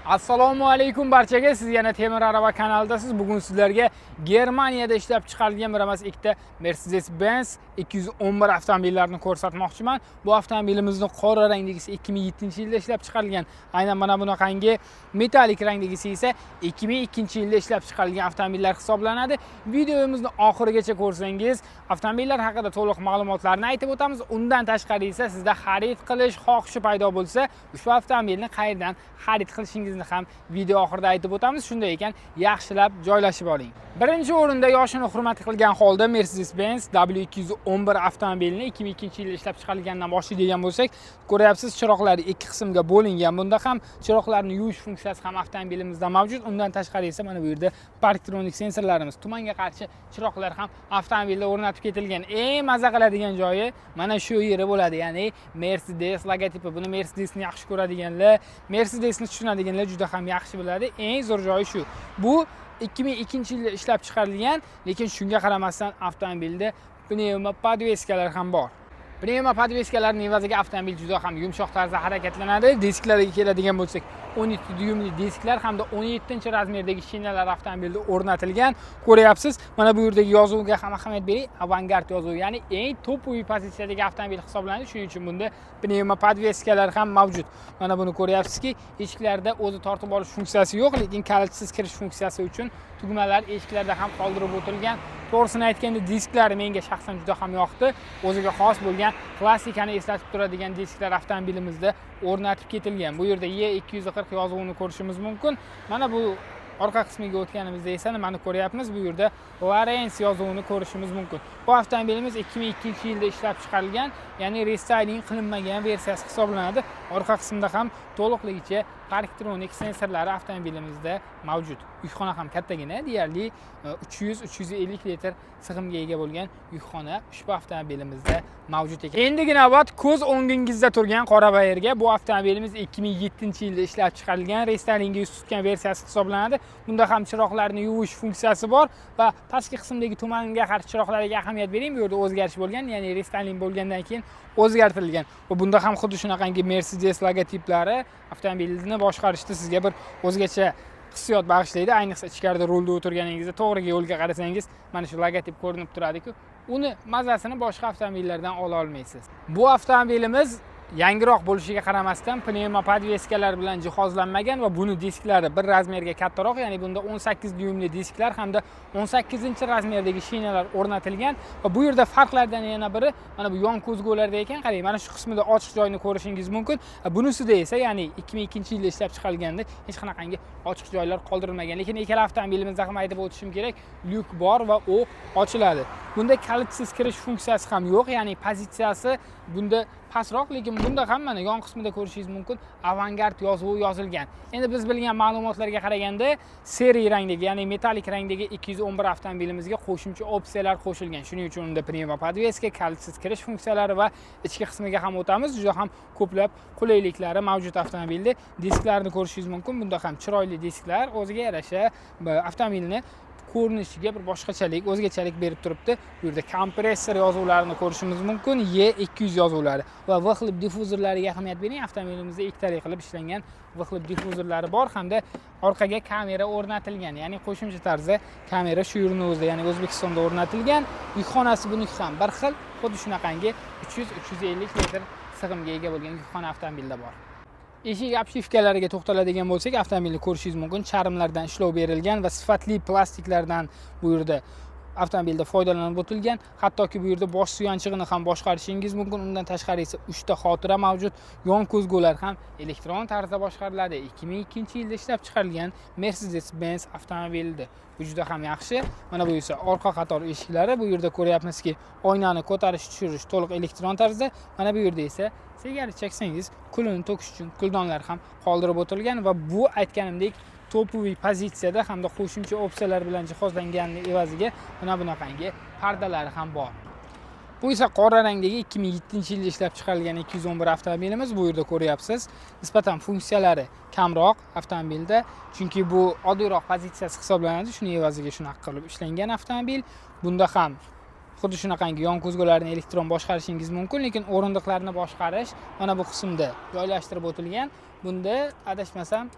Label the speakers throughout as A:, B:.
A: Assalomu alaykum barchaga. Siz yana Temir Araba kanalidasiz. Bugun sizlarga Germaniyada ishlab chiqarilgan bir emas, ikkita Mercedes-Benz 211 avtomobillarini ko'rsatmoqchiman. Bu avtomobilimizni qora rangdagisi 2007-yilda ishlab chiqarilgan. Aynan mana bunaqangi metalik rangdagisi esa 2002-yilda ishlab chiqarilgan avtomobillar hisoblanadi. Videomizni oxirigacha ko'rsangiz, avtomobillar haqida to'liq ma'lumotlarni aytib o'tamiz. Undan tashqari esa sizda xarid qilish xohishi paydo bo'lsa, ushbu avtomobilni qayerdan xarid qilishingizni ham video oxirida aytib o'tamiz. Shunday ekan, yaxshilab joylashib oling. Birinchi o'rinda yoshini hurmat qilgan holda Mercedes-Benz W211 avtomobilini 2002-yilda ishlab chiqarilganidan boshlaydigan bo'lsak, ko'ryapsiz, chiroqlari ikki qismga bo'lingan. Bunda ham chiroqlarni yuvish funksiyasi ham avtomobilimizda mavjud. Undan tashqari esa mana bu yerda parktronik sensorlarimiz, tumanga qarshi chiroqlar ham avtomobilda o'rnatib ketilgan. Eng maza qiladigan joyi mana shu yeri bo'ladi, ya'ni Mercedes logotipi. Buni Mercedesni yaxshi ko'radiganlar, Mercedesni tushunadiganlar juda ham yaxshi biladi. Eng zo'r joyi shu. Bu 2002-yilda ishlab chiqarilgan, lekin shunga qaramasdan avtomobilda pnevma podveskalar ham bor. Pnevma podveskalarning evaziga avtomobil juda ham yumshoq tarzda harakatlanadi. Disklariga keladigan bo'lsak, 12 dyumli disklar hamda 17-razmerdagi shinalar avtomobilda o'rnatilgan. Ko'ryapsiz, mana bu yerdagi yozuvga ham ahamiyat bering. Avangard yozuvi, ya'ni eng topoviy pozitsiyadagi avtomobil hisoblanadi. Shuning uchun bunda pnevma podveskalar ham mavjud. Mana buni ko'ryapsizki, eshiklarda o'zi tortib olish funksiyasi yo'q, lekin kalitsiz kirish funksiyasi uchun tugmalar eshiklarda ham qoldirib o'tilgan. To'g'risini aytganda, disklari menga shaxsan juda ham yoqdi. O'ziga xos bo'lgan klassikani eslatib turadigan disklar avtomobilimizda o'rnatib ketilgan. Bu yerda E240 yozuvini ko'rishimiz mumkin. Mana bu orqa qismiga o'tganimizda esa nimani ko'ryapmiz? Bu yerda Lawrence yozuvini ko'rishimiz mumkin. Bu avtomobilimiz 2002-yilda ishlab chiqarilgan, ya'ni restyling qilinmagan versiyasi hisoblanadi. Orqa qismida ham to'liqligicha parktronik sensorlari avtomobilimizda mavjud. Yukxona ham kattagina, deyarli 300-350 litr sig'imga ega bo'lgan yukxona ushbu avtomobilimizda mavjud ekan. Endigi navbat ko'z o'ngingizda turgan qora bayirga. Bu avtomobilimiz 2007-yilda ishlab chiqarilgan, restylinga yuz tutgan versiyasi hisoblanadi. Bunda ham chiroqlarni yuvish funksiyasi bor va pastki qismdagi tumanga qarshi chiroqlarga ahamiyat bering. Bu yerda o'zgarish bo'lgan, ya'ni restyling bo'lgandan keyin o'zgartirilgan. Va bunda ham xuddi shunaqangi Mercedes logotiplari avtomobilni boshqarishda sizga bir o'zgacha hissiyot bag'ishlaydi. Ayniqsa ichkarida rulda o'tirganingizda to'g'riga yo'lga qarasangiz, mana shu logotip ko'rinib turadi-ku, uni mazasini boshqa avtomobillardan ola olmaysiz. Bu avtomobilimiz yangiroq bo'lishiga qaramasdan pnevma podveskalar bilan jihozlanmagan va buni disklari bir razmerga kattaroq, ya'ni bunda 18 dyumli disklar hamda 18-razmerdagi shinalar o'rnatilgan va bu yerda farqlardan yana biri mana bu yon ko'zgularda ekan. Qarang, mana shu qismida ochiq joyni ko'rishingiz mumkin. Bunisida esa, ya'ni 2002-yilda ishlab chiqarilganda hech qanaqangi ochiq joylar qoldirilmagan. Lekin ikkala avtomobilimizda ham aytib o'tishim kerak, lyuk bor va u ochiladi. Bunda kalitsiz kirish funksiyasi ham yo'q, ya'ni pozitsiyasi bunda pastroq, lekin bunda ham mana yon qismida ko'rishingiz mumkin, Avangard yozuvi yozilgan. Endi biz bilgan ma'lumotlarga qaraganda, seriy rangdagi, ya'ni metalik rangdagi 211 avtomobilimizga qo'shimcha opsiyalar qo'shilgan. Shuning uchun unda pnevma podveska, kalitsiz kirish funksiyalari va ichki qismiga ham o'tamiz. Juda ham ko'plab qulayliklari mavjud avtomobilda. Disklarni ko'rishingiz mumkin. Bunda ham chiroyli disklar, o'ziga yarasha avtomobilni ko'rinishiga bir boshqachalik, o'zgachalik berib turibdi. Bu yerda kompressor yozuvlarini ko'rishimiz mumkin, E200 yozuvlari va V-xilib difuzorlariga ahamiyat bering. Avtomobilimizda ikki tariqa qilib ishlangan V-xilib difuzorlari bor hamda orqaga kamera o'rnatilgan. Ya'ni qo'shimcha tarzda kamera shu yerning o'zida, ya'ni O'zbekistonda o'rnatilgan. Yukxonasi buniki ham bir xil, xuddi shunaqangi 300-350 litr sig'imga ega bo'lgan yukxona avtomobilda bor. Eshik obshivkalariga to'xtaladigan bo'lsak, avtomobilni ko'rishingiz mumkin, charmlardan ishlov berilgan va sifatli plastiklardan bu yerda avtomobilda foydalanib o'tilgan. Hattoki bu yerda bosh suyanchig'ini ham boshqarishingiz mumkin. Undan tashqari esa 3 ta xotira mavjud. Yon ko'zgular ham elektron tarzda boshqariladi. 2002-yilda ishlab chiqarilgan Mercedes-Benz avtomobilida. Bu juda ham yaxshi. Mana bu esa orqa qator eshiklari. Bu yerda ko'ryapmizki, oynani ko'tarish tushirish to'liq elektron tarzda. Mana bu yerda esa sigaret cheksangiz, kulini to'kish uchun kuldonlar ham qoldirib o'tilgan va bu aytganimdek topoviy pozitsiyada hamda qo'shimcha opsiyalar bilan jihozlanganning evaziga mana bunaqangi pardalari ham bor. Bu esa qora rangdagi 2007-yilda ishlab chiqarilgan 211 avtomobilimiz. Bu yerda ko'ryapsiz, nisbatan funksiyalari kamroq avtomobilda, chunki bu oddiyroq pozitsiyasi hisoblanadi. Shuning evaziga shunaqa qilib ishlangan avtomobil. Bunda ham xuddi shunaqangi yon ko'zgularni elektron boshqarishingiz mumkin, lekin o'rindiqlarni boshqarish mana bu qismda joylashtirib o'tilgan. Bunda adashmasam,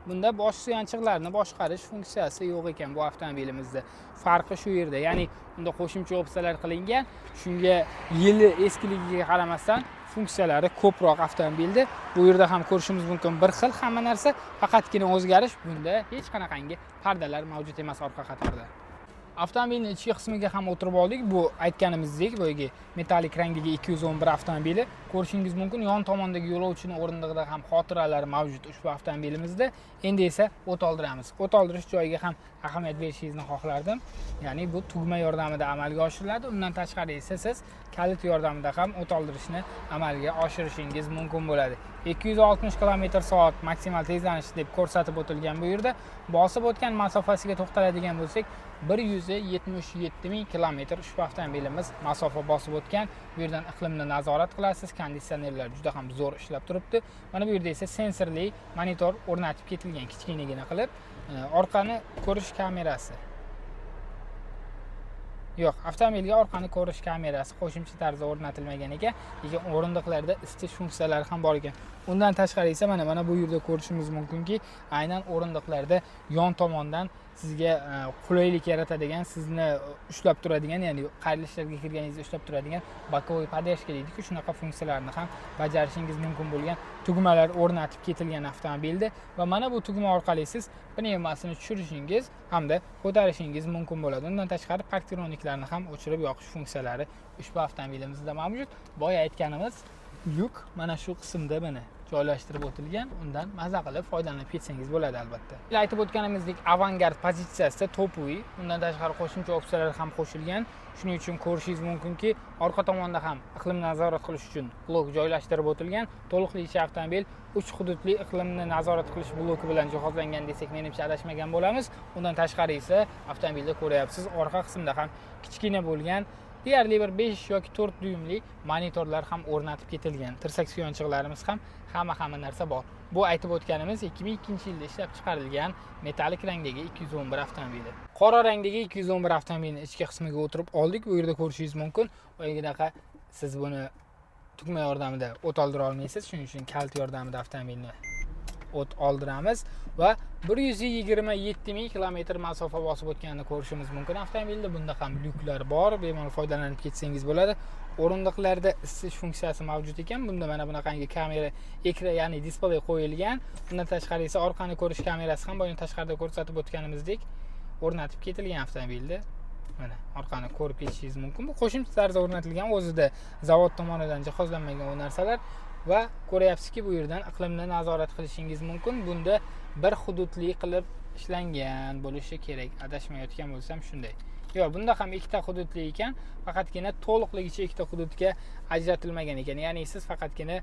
A: bunda bosh suyanchiqlarni boshqarish funksiyasi yo'q ekan bu avtomobilimizda. Farqi shu yerda. Ya'ni unda qo'shimcha opsiyalar qilingan. Shunga yili eskiligiga qaramasdan funksiyalari ko'proq avtomobilda. Bu yerda ham ko'rishimiz mumkin bir xil hamma narsa, faqatgina o'zgarish bunda hech qanaqangi pardalar mavjud emas orqa qatorda. Avtomobilning ichki qismiga ham o'tirib oldik. Bu aytganimizdek, boyagi metalik rangdagi 211 avtomobili. Ko'rishingiz mumkin, yon tomondagi yo'lovchining o'rindig'ida ham xotiralari mavjud ushbu avtomobilimizda. Endi esa o't oldiramiz. O't oldirish joyiga ham ahamiyat berishingizni xohlardim. Ya'ni bu tugma yordamida amalga oshiriladi. Undan tashqari esa siz kalit yordamida ham o't oldirishni amalga oshirishingiz mumkin bo'ladi. 260 km/soat maksimal tezlanish deb ko'rsatib o'tilgan bu yerda. Bosib o'tgan masofasiga to'xtaladigan bo'lsak, 177 ming kilometr ushbu avtomobilimiz masofa bosib o'tgan. Bu yerdan iqlimni nazorat qilasiz. Konditsionerlar juda ham zo'r ishlab turibdi. Mana bu yerda esa sensorli monitor o'rnatib ketilgan, kichkinagina qilib. Orqani ko'rish kamerasi. Yo'q, avtomobilga orqani ko'rish kamerasi qo'shimcha tarzda o'rnatilmagan ekan, lekin o'rindiqlarda isitish funksiyalari ham bor ekan. Undan tashqari esa mana bu yerda ko'rishimiz mumkinki, aynan o'rindiqlarda yon tomondan sizga qulaylik yaratadigan, sizni ushlab turadigan, ya'ni qayrilishlarga kirganingizda ushlab turadigan bokovoy podeshka deydi-ku, shunaqa funksiyalarni ham bajarishingiz mumkin bo'lgan tugmalar o'rnatib ketilgan avtomobilda va mana bu tugma orqali siz pnevmasini tushirishingiz hamda ko'tarishingiz mumkin bo'ladi. Undan tashqari parktroniklarni ham o'chirib yoqish funksiyalari ushbu avtomobilimizda mavjud. Boya aytganimiz lyuk mana shu qismda joylashtirib o'tilgan. Undan maza qilib foydalanib ketsangiz bo'ladi albatta. Aytib o'tganimizdek, avangard pozitsiyasida to'piy, undan tashqari qo'shimcha opsiyalar ham qo'shilgan. Shuning uchun ko'rishingiz mumkinki, orqa tomonda ham iqlimni nazorat qilish uchun blok joylashtirib o'tilgan. To'liqligicha avtomobil 3 hududli iqlimni nazorat qilish bloki bilan jihozlangan desak, menimcha adashmagan bo'lamiz. Undan tashqari esa avtomobilda ko'ryapsiz, orqa qismida ham kichkina bo'lgan deyarli bir 5 yoki 4 dyumli monitorlar ham o'rnatib ketilgan. Tirsak suyanchiqlarimiz ham hamma narsa bor. Bu aytib o'tganimiz 2002-yilda ishlab chiqarilgan metalik rangdagi 211 avtomobili. Qora rangdagi 211 avtomobilning ichki qismiga o'tirib oldik. Bu yerda ko'rishingiz mumkin. Boyaginaqa siz buni tugma yordamida o't oldira olmaysiz. Shuning uchun kalit yordamida avtomobilni o't oldiramiz va 127 ming kilometr masofa bosib o'tganini ko'rishimiz mumkin avtomobilda. Bunda ham lyuklar bor, bemalol foydalanib ketsangiz bo'ladi. O'rindiqlarda isitish funksiyasi mavjud ekan. Bunda mana bunaqangi kamera ekran, ya'ni displey qo'yilgan. Bundan tashqari esa orqani ko'rish kamerasi ham bo'yin tashqarida ko'rsatib o'tganimizdek o'rnatib ketilgan avtomobilda. Mana orqani ko'rib ketishingiz mumkin. Bu qo'shimcha tarzda o'rnatilgan, o'zida zavod tomonidan jihozlanmagan bu narsalar. Va ko'ryapsizki, bu yerdan iqlimni nazorat qilishingiz mumkin. Bunda bir hududli qilib ishlangan bo'lishi kerak. Adashmayotgan bo'lsam shunday. Yo'q, bunda ham ikkita hududli ekan, faqatgina to'liqligicha ikkita hududga ajratilmagan ekan. Ya'ni siz faqatgina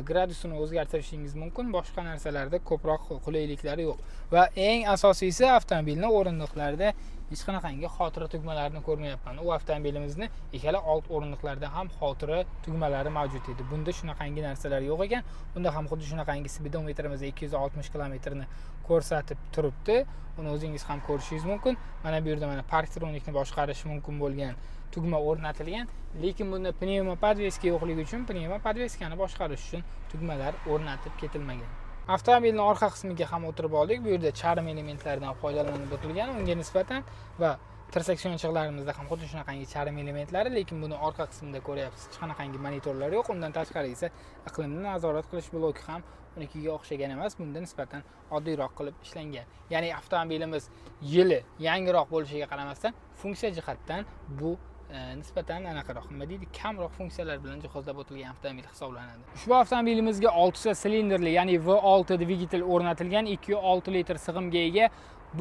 A: gradusini o'zgartirishingiz mumkin, boshqa narsalarda ko'proq qulayliklari yo'q. Va eng asosiysi, avtomobilning o'rindiqlarida hech qanaqangi xotira tugmalarini ko'rmayapman. U avtomobilimizni ikkala old o'rindiqlarda ham xotira tugmalari mavjud edi. Bunda shunaqangi narsalar yo'q ekan. Bunda ham xuddi shunaqangi speedometrimiz 260 kilometrni ko'rsatib turibdi. Uni o'zingiz ham ko'rishingiz mumkin. Mana bu yerda parktronikni boshqarish mumkin bo'lgan tugma o'rnatilgan, lekin bunda pnevma podveska yo'qligi uchun pnevma podveskani boshqarish uchun tugmalar o'rnatib ketilmagan. Avtomobilning orqa qismiga ham o'tirib oldik. Bu yerda charm elementlaridan foydalanib o'tilgan, unga nisbatan va tirsak suyanchiqlarimizda ham xuddi shunaqangi charm elementlari, lekin buni orqa qismida ko'ryapsiz, hech qanaqangi monitorlar yo'q. Undan tashqari esa iqlimni nazorat qilish bloki ham unikiga o'xshagan emas, bunda nisbatan oddiyroq qilib ishlangan. Ya'ni avtomobilimiz yili yangiroq bo'lishiga qaramasdan funksiya jihatdan bu nisbatan anaqaroq, nima deydi, kamroq funksiyalar bilan jihozlab o'tilgan avtomobil hisoblanadi. Ushbu avtomobilimizga 6 ta silindrli, ya'ni V6 dvigatel o'rnatilgan, 2.6 litr sig'imga ega,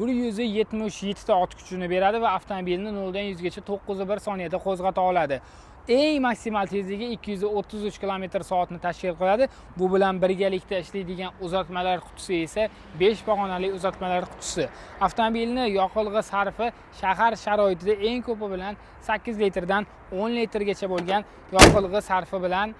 A: 177 ta ot kuchini beradi va avtomobilni 0 dan 100 gacha 9.1 soniyada qo'zg'ata oladi. Eng maksimal tezligi 233 km/soatni tashkil qiladi. Bu bilan birgalikda ishlaydigan uzatmalar qutisi esa 5 pog'onali uzatmalar qutisi. Avtomobilni yoqilg'i sarfi shahar sharoitida eng ko'pi bilan 8 litrdan 10 litrgacha bo'lgan yoqilg'i sarfi bilan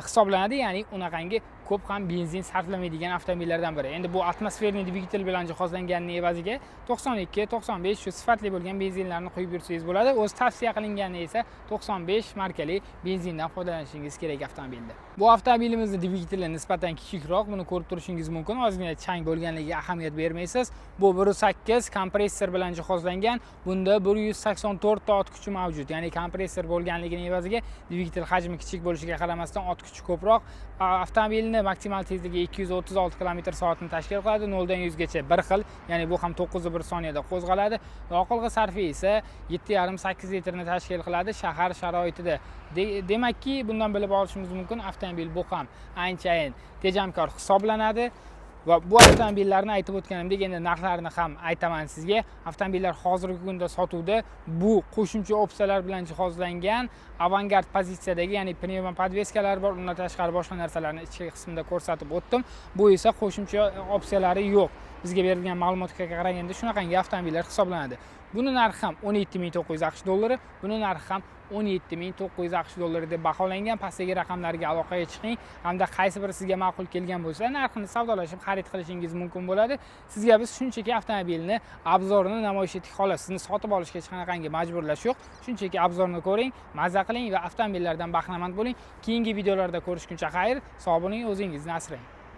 A: hisoblanadi. Ya'ni unaqangi ko'p ham benzin sarflamaydigan avtomobillardan biri. Endi bu atmosferniy dvigatel bilan jihozlanganining evaziga 92, 95 shu sifatli bo'lgan benzinlarni quyib yursangiz bo'ladi. O'z tavsiya qilingani esa 95 markali benzindan foydalanishingiz kerak avtomobilda. Bu avtomobilimizni dvigateli nisbatan kichikroq, buni ko'rib turishingiz mumkin. Ozgina chang bo'lganligiga ahamiyat bermaysiz. Bu 1.8 kompressor bilan jihozlangan. Bunda 184 ta ot kuchi mavjud. Ya'ni kompressor bo'lganligining evaziga dvigatel hajmi kichik bo'lishiga qaramasdan ot kuchi ko'proq. Avtomobilni maksimal tezligi 236 km/soatni tashkil qiladi. 0 dan 100 gacha bir xil, ya'ni bu ham 9.1 soniyada qo'zg'aladi. Yoqilg'i sarfi esa 7,5-8 litrni tashkil qiladi shahar sharoitida. Demakki, bundan bilib olishimiz mumkin, avtomobil bu ham anchayin tejamkor hisoblanadi. Va bu avtomobillarni aytib o'tganimdek, endi narxlarini ham aytaman sizga. Avtomobillar hozirgi kunda sotuvda bu qo'shimcha opsiyalar bilan jihozlangan avangard pozitsiyadagi, ya'ni pnevma podveskalar bor, undan tashqari boshqa narsalarni ichki qismida ko'rsatib o'tdim. Bu esa qo'shimcha opsiyalari yo'q. Bizga berilgan ma'lumotga qaraganda shunaqangi avtomobillar hisoblanadi. Buni narxi ham 17.900 AQSh dollari, buni narxi ham 17.900 AQSh dollari deb baholangan. Pastdagi raqamlarga aloqaga chiqing hamda qaysi biri sizga ma'qul kelgan bo'lsa, narxini savdolashib xarid qilishingiz mumkin bo'ladi. Sizga biz shunchaki avtomobilni obzorini namoyish etdik xolos. Sizni sotib olishga hech qanaqangi majburlash yo'q. Shunchaki obzorni ko'ring, mazza qiling va avtomobillardan bahramand bo'ling. Keyingi videolarda ko'rishguncha xayr, sog' bo'ling, o'zingizni asrang.